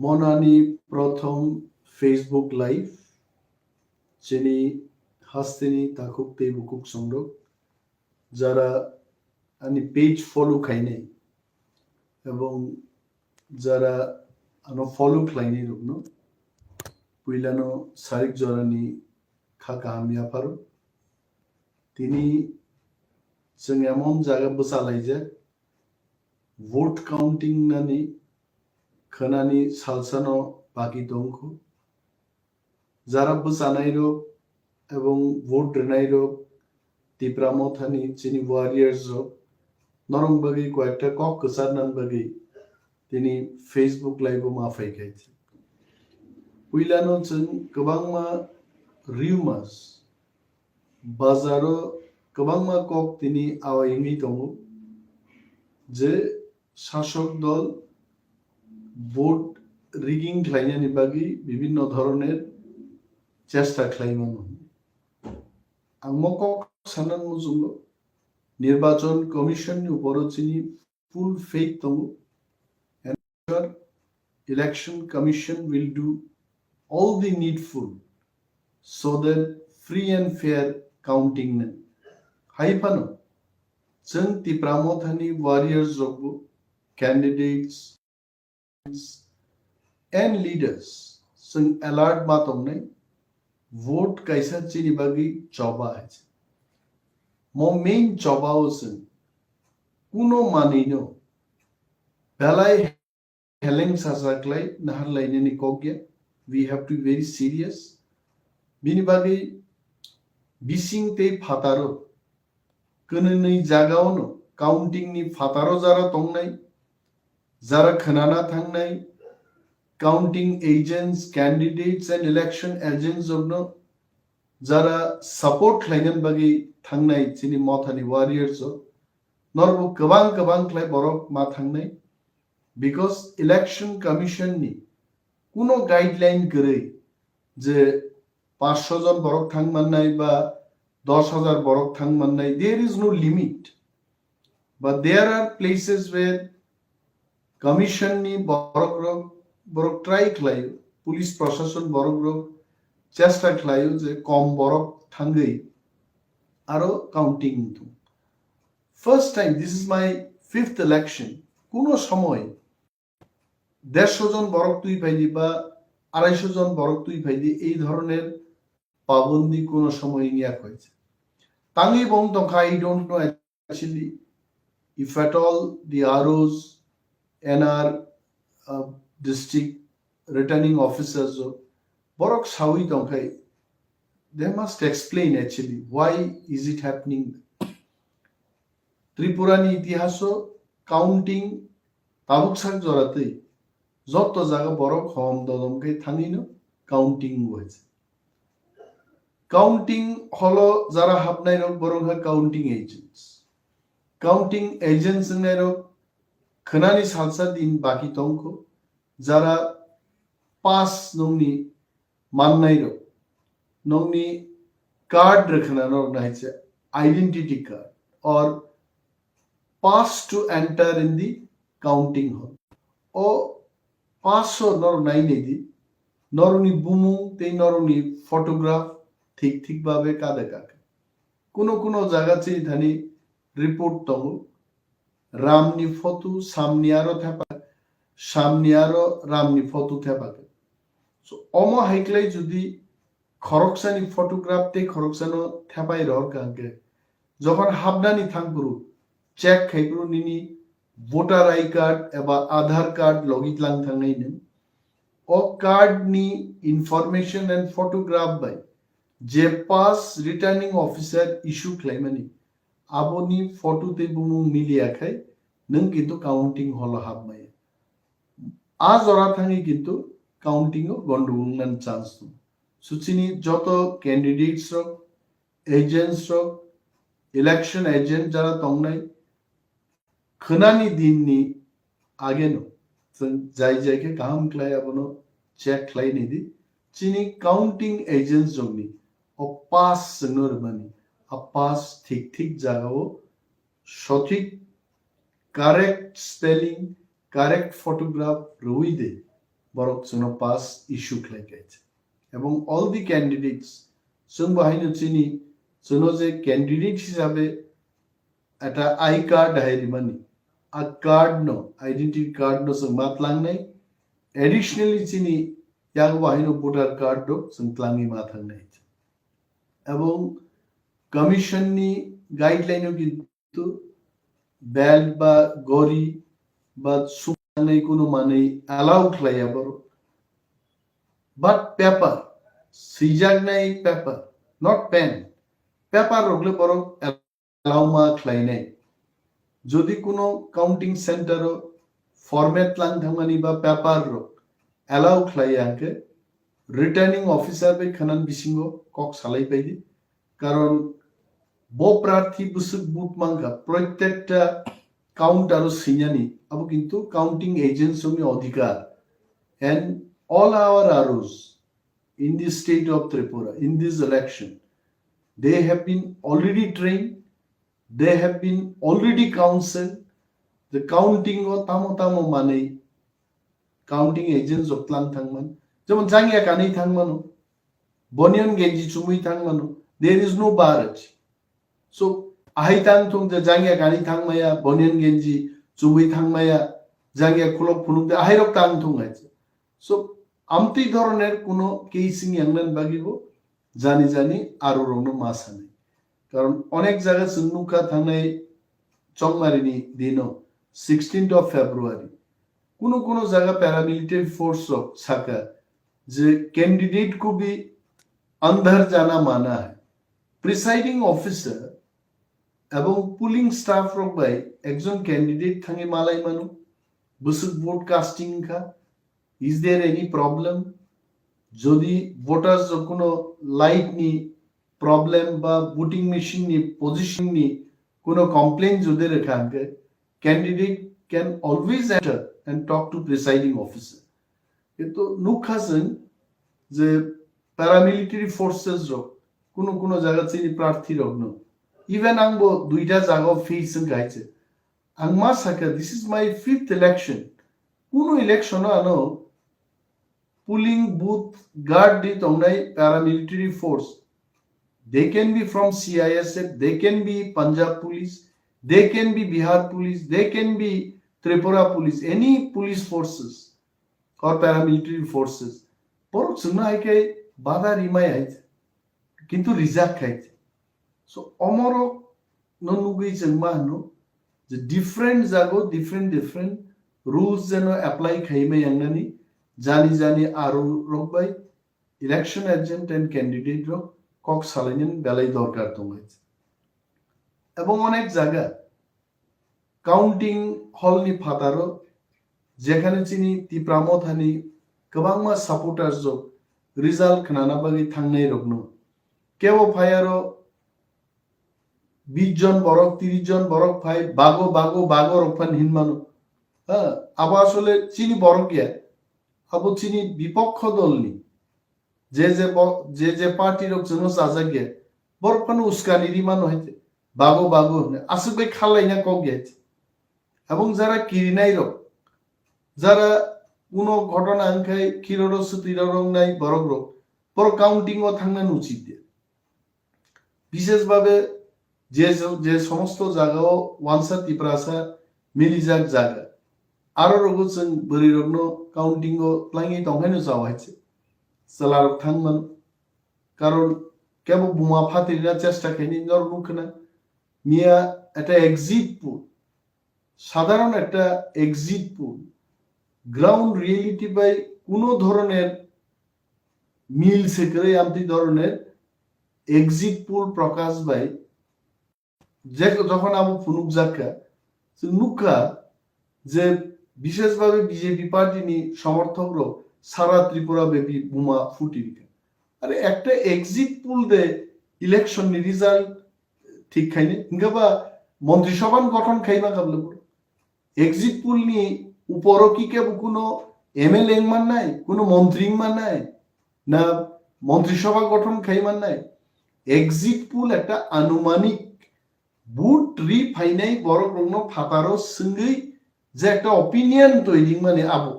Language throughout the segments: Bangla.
মনানি প্রথম ফেসবুক লাইভ চিনি হাস্তেনি তাকুক তে বুকুক সংরক যারা আনি পেজ ফলো খাইনে এবং যারা আনো ফলো খাইনে রুগনো পুইলানো সারিক জরানি খাকা হামিয়া পারো তিনি जों एमन जागा बसालायजे vote counting नानि खनानि सालसानो बाकी दंखो যারা বসানাই রোগ এবং ভোট রেনাই রোগ তিপ্রামথানি চিনি ওয়ারিয়ার্স রোগ নরম বাগি কয়েকটা কক কসার নান বাগি তিনি ফেসবুক লাইভও মাফাই খাইছে উইলানো जों गोबांमा रिउमार्स बाजारो गोबांमा कक তিনি आवायनि दङ যে শাসক দল ভোট রিগিং খাইনানি বাগি বিভিন্ন ধরনের চেষ্টা খাইমানো आं मकक सानन मुजुंगो निर्वाचन कमिशननि उपरो चिनि full faith दङ and sure election commission will do all the needful so that free and fair counting Haiphano जों तिप्रामथानि warriors रगबो candidates and leaders जों alert बातंनाय vote kaisa chini bagi choba আছে mo main choba osen kuno manino belai heleng sasaklai nahar laine ni kokya we have to be very serious bini bagi bising te phataro kununai jagaono counting ni phataro jara tongnai jara khwnana thangnai counting agents, candidates and election agents of no jara support khwlainani bagi thangnai chini mothani warriors of norbo kabang khlai borok ma thangnai because election commission ni kuno guideline gărei je 500 জন borok thangmannai ba 10000 borok thangmannai there is no limit but there are places where commission ni borok rok Borok try খালাयो police প্রশাসন বরক রোগ চেষ্টা খালাयो যে কম বরক থাঙ্গই আরো কাউন্টিং তো first time this is my fifth election কোন সময় 150 জন বরক তুই পাইলি বা 250 জন বরক তুই পাইলি এই ধরনের পাবন্দি কোন সময় নিয়া হয়েছে তাঙ্গি বং তংখা I don't know actually if at all the ROs এনআর district returning officers borok sawi tongkai they must explain actually why is it happening Tripura ni itihaso counting tabuk sak joratei joto jaga borok hom dodomkai thangino counting hoyeche counting holo jara hapnai rok borok ha counting agents ngai rok khwnani salsa din baki tongko যারা পাস নংনি মাননাই রো নংনি কার্ড রাখনা নর নাইছে identity card or pass to enter in the counting hall o pass nor nai neidi নরনি বুমু তে নরনি ফটোগ্রাফ ঠিক ভাবে কাদে কাকে কোন জায়গা চে ধানি রিপোর্ট তম রামনি ফটো সামনি আরো থাপা সামনে আরো রামনি ফটো থেপাকে সো অমো হাইকলাই যদি খরকসানি ফটোগ্রাফ তে খরকসানো থেপাই রর কাকে যখন হাবনানি থাকবরু check খাইবরু Nini voter I card এবা আধার কার্ড লগিত লাং থাংনাই নেন ও কার্ড নি ইনফরমেশন এন্ড ফটোগ্রাফ বাই যে পাস রিটার্নিং অফিসার ইস্যু ক্লাইমানি আবনি ফটো তে বুমু মিলিয়া খাই নং কিন্তু কাউন্টিং হল হাবমাই আজ ওরা থাকি কিন্তু কাউন্টিং ও গন্ডগোল নান চান্স তো সুচিনি যত candidates rock agents rock election agent যারা তংনাই খনানি দিননি আগে নো যাই যাইকে কাম ক্লাই আবনো চেক ক্লাই নিদি চিনি কাউন্টিং এজেন্টস জংনি ও পাস জংনর মানি আ পাস ঠিক জায়গাও সঠিক correct spelling correct photograph ruide borok sungno pass issue khwlaikaiche ebong all the candidates sung bahaino chini sungno je candidate hisabe eta I card hairi mani a card no identity card no sung matlangnai additionally chini yang bahaino voter card do sung tlangi mathangnai ebong commission ni guideline o kintu belt ba gori ba sumanai kuno manai allow khlaya baro but paper sijagnai paper not pen paper rogle baro allow ma khlainai jodi kuno counting center o format lang thangani ba paper ro allow khlaiyanke returning officer be khanan bisingo kok salai paidi karon bo প্রার্থী busuk but manga প্রত্যেকটা count aro sinyani abo kintu counting agents ongi adhikar and all our ROs in the state of Tripura in this election they have been already trained they have been already counseled the counting o tamo mane counting agents of tlang thangman jemon jangya kani thangmanu bonion genji chumui thangmanu there is no barrage so ahitang thong the jangya kani thangmaya bonion genji chumui thangmaya jangya khulok phunuk ahirok tang thong আছে so amti ধরনের কোনো কেসিং ইয়াংনান বাগিবো জানি আরো রংনো মাসা নেই কারণ অনেক জায়গা সুন্নুকা থানায় চংমারিনি দিনো 16th of February কোনো জায়গা প্যারামিলিটারি ফোর্স অফ সাকা যে ক্যান্ডিডেট को भी अंदर जाना माना है প্রিসাইডিং অফিসার এবং পুলিং স্টাফ রক বাই একজন ক্যান্ডিডেট থাঙ্গে মালাই মানু বুসুক ভোট কাস্টিং খা is there any problem যদি ভোটার্স কোনো লাইট নি প্রবলেম বা ভোটিং মেশিন নি পজিশন নি কোনো কমপ্লেইন যদি রেখাঙ্কে candidate can always enter and talk to presiding officer কিন্তু নুখাসন যে প্যারামিলিটারি ফোর্সেস র কোনো জায়গা চিনি প্রার্থী রগ্ন ইভেন আংবো দুইটা জায়গা ফেসন গাইছে আংমা সাকা this is my 5th election কোনো ইলেকশন আনো পুলিং বুথ গার্ড দি তংনাই paramilitary force they can be from CISF they can be Punjab police they can be Bihar police they can be Tripura police any police forces or paramilitary forces porok sungna haike bada rimai aite kintu rizak khaite so omoro nonugui jengma no the different jago different rules jeno apply khaime yangnani jani aro rokbai election agent and candidate rok kok salainen belai dorkar dongaiche ebong onek jaga counting হলনি ফাতারো যেখানে চিনি তিপ্রামথানি গোबांमा সাপোর্টার্স জক রিজাল্ট খনানা বাগি থাংনাই রকনো কেবো ফায়ারো 20 জন বরক 30 জন বরক ফাই বাগো রকফান হিনমানো আবা আসলে চিনি বরকিয়া আবু চিনি বিপক্ষ দলনি যে পার্টি রক জন্য সাজাগিয়া বরকফান উস্কানি রিমানো হইতে বাগো আসুকে খালাইনা কগিয়াছে এবং যারা কিরিনাই রক যারা কোনো ঘটনা আংখাই কিরোরস তিররং নাই বরক রক পর কাউন্টিং ও থাংনান উচিত বিশেষভাবে যে সমস্ত জায়গাও ওয়ানসা তিপ্রাসা মিলিজাক জায়গা আরো রগছন বরি রগ্ন কাউন্টিং ও প্লাঙ্গি তংখাইনো যাওয়াইছে সালারক থাংমান কারণ কেবল বুমা ফাতিরা চেষ্টা খাইনি নর মুখনা মিয়া এটা এক্সিট পোল সাধারণ একটা এক্সিট পোল গ্রাউন্ড রিয়েলিটি বাই কোনো ধরনের মিল সেকরে আমতি ধরনের এক্সিট পোল প্রকাশ বাই যখন আবু ফুনুক জাকা নুকা যে বিশেষভাবে বিজেপি পার্টি নি সমর্থক সারা ত্রিপুরা ব্যাপী বোমা ফুটি দিকে আরে একটা এক্সিট পোল দে ইলেকশন নি রেজাল্ট ঠিক খাইনি ইনগাবা মন্ত্রিসভা গঠন খাইবা কাবলে এক্সিট পোল নি উপরও কি কেব কোনো এমএলএ মান নাই কোনো মন্ত্রী মান নাই না মন্ত্রিসভা গঠন খাইমান নাই এক্সিট পোল একটা আনুমানিক বুট রিফাইনাই বড় রংনো ফাতারো সঙ্গেই যে একটা অপিনিয়ন তৈরি মানে আবো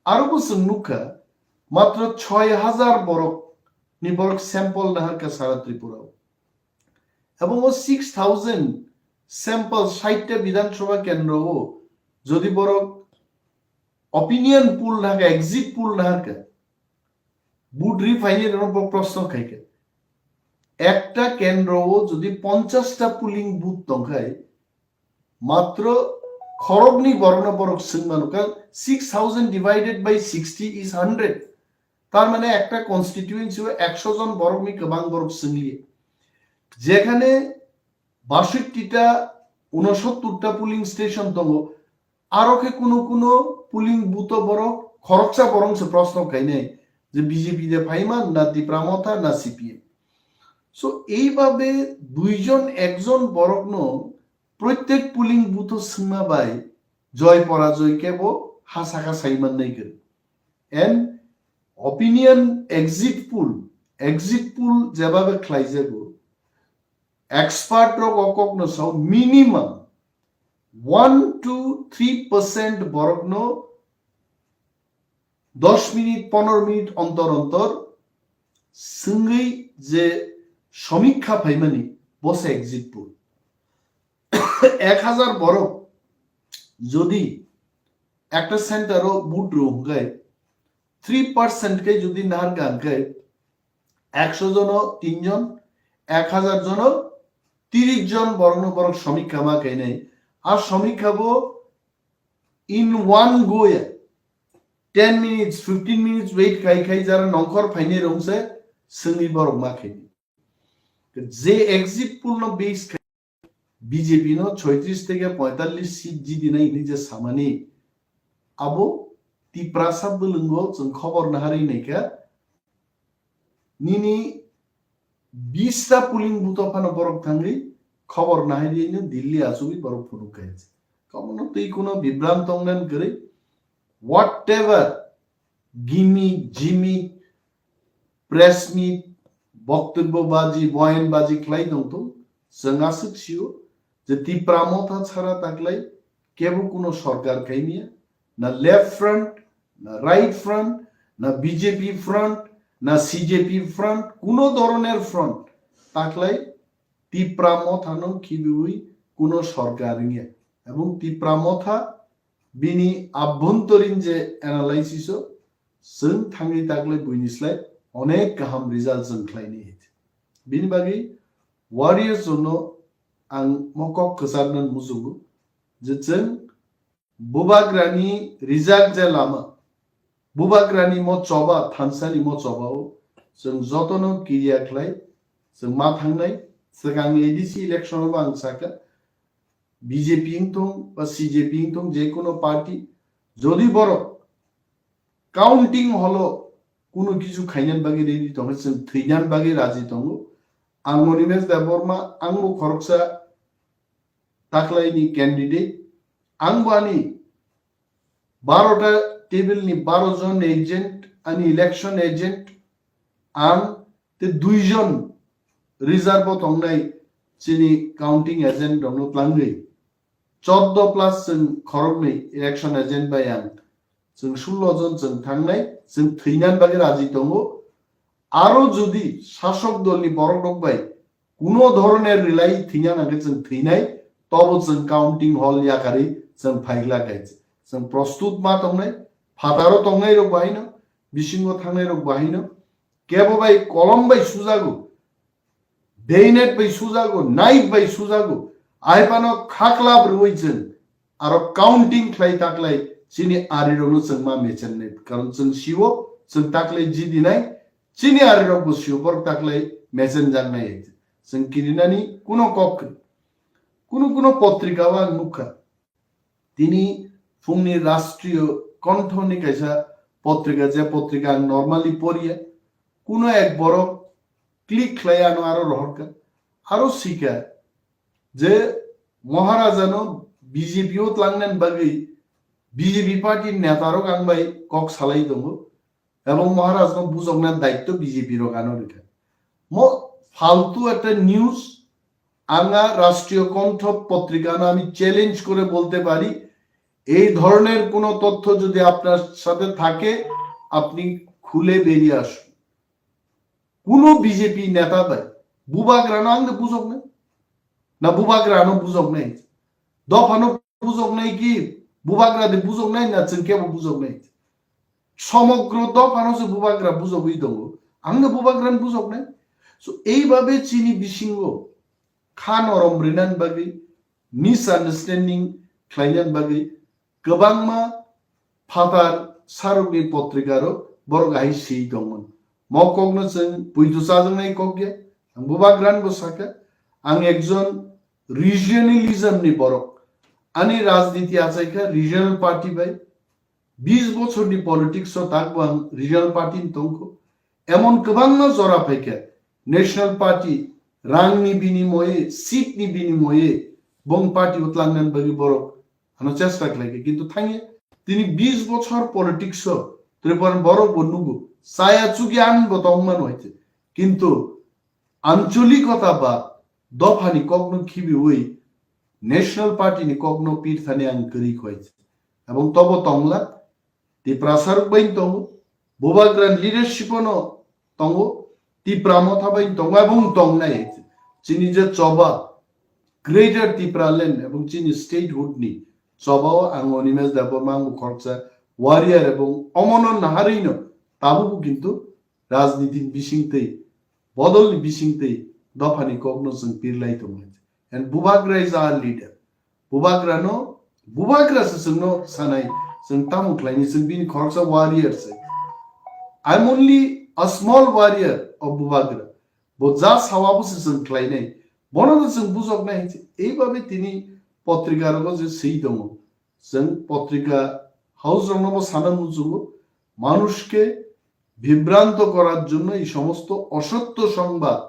আরো বছর নুকা মাত্র ৬,০০০ বরক নি বরক স্যাম্পল নাহারকা সারা ত্রিপুরাও এবং 6,000 স্যাম্পল ৬০টা বিধানসভা কেন্দ্র যদি বরক অপিনিয়ন পুল নাহারকা এক্সিট পুল নাহারকা বুট রিফাইনের প্রশ্ন খাইকে একটা কেন্দ্র যদি ৫০টা পুলিং বুথ তংখায় মাত্র খরবনি বর্ণ বরক সিংমানুকা 6,000 ডিভাইডেড বাই 60 ইজ 100 তার মানে একটা কনস্টিটিউয়েন্সি ১০০ জন বরকনি গোবাং বরক সিংলিয়ে যেখানে ৬২টা ৬৯টা পুলিং স্টেশন দङ আরোকে কোনো পুলিং বুথ বরক খরকসা বরংসে প্রশ্ন খাইনাই যে বিজেপি দে ফাইমান না দিপ্রামথা না সিপিএম সো এইভাবে দুইজন একজন বরকন প্রত্যেক পুলিং বুথ সিংমা বাই জয় পরাজয় কেব হাসাকা সাইমান নাই করে এন্ড অপিনিয়ন এক্সিট পুল যেভাবে খাই যাব এক্সপার্ট রক অকক নসাও মিনিমাম 1 to 3% বরকন 10 মিনিট 15 মিনিট অন্তর অন্তর সঙ্গেই যে সমীক্ষা ফাইমানি বসে এক্সিট পুল ১,০০০ বরক যদি একটা সেন্টারও বুট রোগায় 3% কে যদি নাহার গানকায় ১০০ জন ৩ জন ১,০০০ জন ৩০ জন বর্ণ বরক সমীক্ষা মা খাই নাই আর সমীক্ষাবো in one go 10 minutes 15 minutes wait খাই যারা নংখর ফাইনে রংসে সঙ্গী বরক মা খাইনি যে এক্সিট পুল বেস বিজেপি ৩৬ থেকে ৪৫ সিট জিদি নাই নিজে সামানি আবো তিপ্রাসাব বলঙ্গ जों খবর নাহারি নাইকা নিনি 20টা পুলিং বুথ ফানো বরক থাঙ্গি খবর নাহারি দিল্লি আসুবি বরক ফুরু খাইছে কমন তুই কোনো বিভ্রান্ত অঙ্গন করে হোয়াটএভার গিমিক জিমিক প্রেস মিট বক্তব্যবাজি বয়ানবাজি খাই দं তো जों आसुखियो যে তিপ্রামথা ছাড়া তাকলাই কেবল কোনো সরকার খাইমিয়া না লেফট ফ্রন্ট না রাইট ফ্রন্ট না বিজেপি ফ্রন্ট না সিজেপি ফ্রন্ট কোনো ধরনের ফ্রন্ট তাকলাই তিপ্রামথানো খিবুই কোনো সরকার নিয়ে এবং তিপ্রামথা বিনি আভ্যন্তরীণ যে অ্যানালাইসিস जों थाङै তাকলাই বইনিসলাই অনেক গাহাম রিজাল্ট जों খাইনি বিনি বাগै ওয়ারিয়ার্স জন্য आं मकक खसारनान मुजुगु जे जों बुबाग्रानि रिजाल्ट जे लामा बुबाग्रानि म चबा थानसानि म चबाव जों जतनो किरिया खलाय जों मा थांनाय सिगां एडिसि इलेक्शन आं साका বিজেপি थं बा सिजेपि थं जे कोनो पार्टी যদি বড় কাউন্টিং হলো কোনো কিছু খাইনান বাগি রেডি তখন जों থৈনান বাগি রাজি दङ आं Animesh Debbarma आंबो खरकसा ताकलाइनि कैंडिडेट आंबानी 12टा टेबलनि 12 जन एजेंट अनि इलेक्शन एजेंट आं ते 2 जन रिजर्व तंगनाय चिनी काउंटिंग एजेंट दङ प्लांगै 14 प्लस जों खरगनै इलेक्शन एजेंट बाय आं जों 16 जन जों थांनाय जों थैनान बागै राजि दङ আরো যদি শাসক দলনি বড় বাই কোনো ধরনের রিলাই থিনা নাগে जों থিনাই তবে जों কাউন্টিং হল ইয়াকারি जों ফাইগলা গাইছে जों প্রস্তুত মা তংনাই ফাতারো তংনাই রক বাহিনো বিসিংহ থাংনাই রক বাহিনো কেবো বাই কলম বাই সুজাগো বেইনেট বাই সুজাগো নাইক বাই সুজাগো আইপানো খাকলাব রইছেন আর কাউন্টিং খাই তাকলাই চিনি আরিরনো जों मा মেচেননে কারণ जों শিও जों তাকলাই জিদি নাই Chini Arok Bushu, Borg Taklay, Messenger Night. Sankirinani, Kuno Kok, Kuno Potrikawa Nuka. Tini Hwnwi Rastrio, Kontonikasa, Potrika, Potrika, normally Poria, Kuno Ek Borok, Click Clayano Arorka, Arosika, Je Moharazano, BJP Langnan Bagi, BJP party Natarok and by Cox Halaidomo. এবং মহারাজ বুঝগনার দায়িত্ব বিজেপির কানো রেখা মো ফালতু একটা নিউজ আঙ্গা রাষ্ট্রীয় কণ্ঠ পত্রিকা আমি চ্যালেঞ্জ করে বলতে পারি এই ধরনের কোনো তথ্য যদি আপনার সাথে থাকে আপনি খুলে বেরিয়ে আসুন। কোনো বিজেপি নেতা ভাই বুবাগ্রানো আঙ্গে বুঝক নাই না বুবাগ্রানো বুঝক নাই দফানো বুঝক নাই কি বুবাগ্রাদে বুঝক নাই না কেবল বুঝক নাই সমগ্র দফানো যে বুবাগ্রা বুঝকই দङ আঙ্গে বুবাগ্রান বুঝক নাই। সো এইভাবে চিনি বিসিङ खान अरम रिनान बागै मिसआन्डारस्टेन्डिं खालायनान बागै गोबांमा फातार सारुनि पत्रिकारो बरगाहाय सि दंमोन मकगनो जों बुइदुसाजों नाय कगया आं बुबाग्रान बसाका आं एकजन रिजियनालिज्मनि बरक आंनि राजनीति आचायखा रिजियनल पार्टी बाय 20 বছরनि पलिटिक्स ताकबो आं रिजियनल पार्टी दंखो एमन गोबांमा जरा फायखा नेशनल पार्टी रांनि बिनिमये सीटनि बिनिमये बं पार्टी उतलांगनान बागै बरक आनो चेष्टा खालायखा किन्तु थाङे তিনি 20 বছর পলিটিক্স ত্রিপুরার বড় বন্যুগু সায়া চুকি আনবো তংমান হইতে কিন্তু আঞ্চলিকতা বা দফানি কগ্ন খিবি ওই ন্যাশনাল পার্টি নি কগ্ন পীরথানি আং গরি হইছে এবং তব তংলা তি প্রাসারক বাইন তং বোবাগ্রান লিডারশিপনো তং তি প্রামথা বাইন তং এবং তংনাই চিনি যে চবা গ্রেটার ত্রিপুরাল্যান্ড এবং চিনি স্টেটহুড নি সবাও আং অনিমেষ দেববর্মা আং খরচা ওয়ারিয়ার এবং অমনন নাহারিন তাবুকু কিন্তু রাজনীতির বিসিংতেই বদল বিসিংতেই দফানি কগনোসন পিরলাই তংলাই and Bubagra is our leader बुबाग्रानो बुबाग्रा जोंनो सानाय जों तामुख्लायनि जों बिनि खरसा warriors I am only a small warrior of Bubagra बो जा सावाबो जों ख्लायनाय बनो जों बुजकनाय এইভাবে তিনি পত্রিকার যে সেই দङ जों পত্রিকা হাউস রংনব সানা মুজুব মানুষকে বিভ্রান্ত করার জন্য এই সমস্ত অসত্য সংবাদ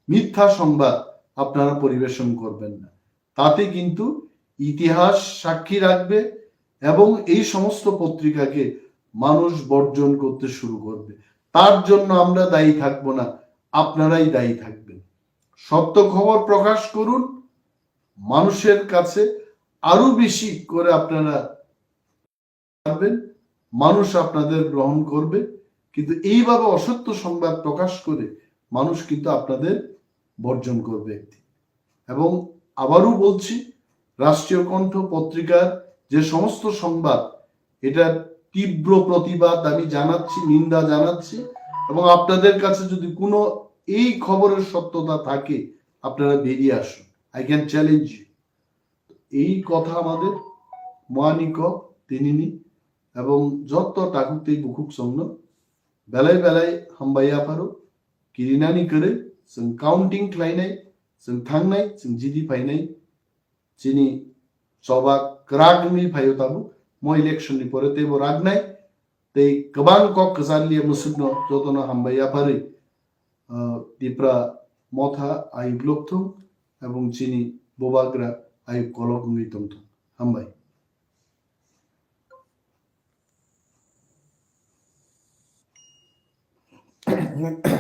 মিথ্যা সংবাদ আপনারা পরিবেশন করবেন না তাতে কিন্তু ইতিহাস সাক্ষী রাখবে এবং এই সমস্ত পত্রিকাকে মানুষ বর্জন করতে শুরু করবে তার জন্য আমরা দায়ী থাকব না আপনারাই দায়ী থাকবেন সত্য খবর প্রকাশ করুন মানুষের কাছে আরো বেশি করে আপনারা পারবেন মানুষ আপনাদের গ্রহণ করবে কিন্তু এইভাবে অসত্য সংবাদ প্রকাশ করে মানুষ কিন্তু আপনাদের বর্জন করবে এবং আবারও বলছি রাষ্ট্রীয় কণ্ঠ পত্রিকার যে সমস্ত সংবাদ এটা তীব্র প্রতিবাদ আমি জানাচ্ছি নিন্দা জানাচ্ছি এবং আপনাদের কাছে যদি কোনো এই খবরের সত্যতা থাকে আপনারা বেরিয়ে আসুন আই ক্যান চ্যালেঞ্জ ইউ এই কথা আমাদের মহানিক তিনিনি এবং যত টাকুতেই বুকুক সঙ্গ বেলায় বেলায় হামবাইয়া পারো কিরিনানি করে जों काउंटिंग खालायनाय जों थांनाय जों जिदि फायनाय चिनि सभा क्रागमी फायो ताबु म इलेक्शन नि परे तेबो रागनाय ते गोबां कक जालिया मुसुगनो जतनो हामबाया पारै दिप्रा मथा आइ ब्लकथुं এবং चिनि बोबाग्रा आइ कलगुंगि तंथुं हामबाय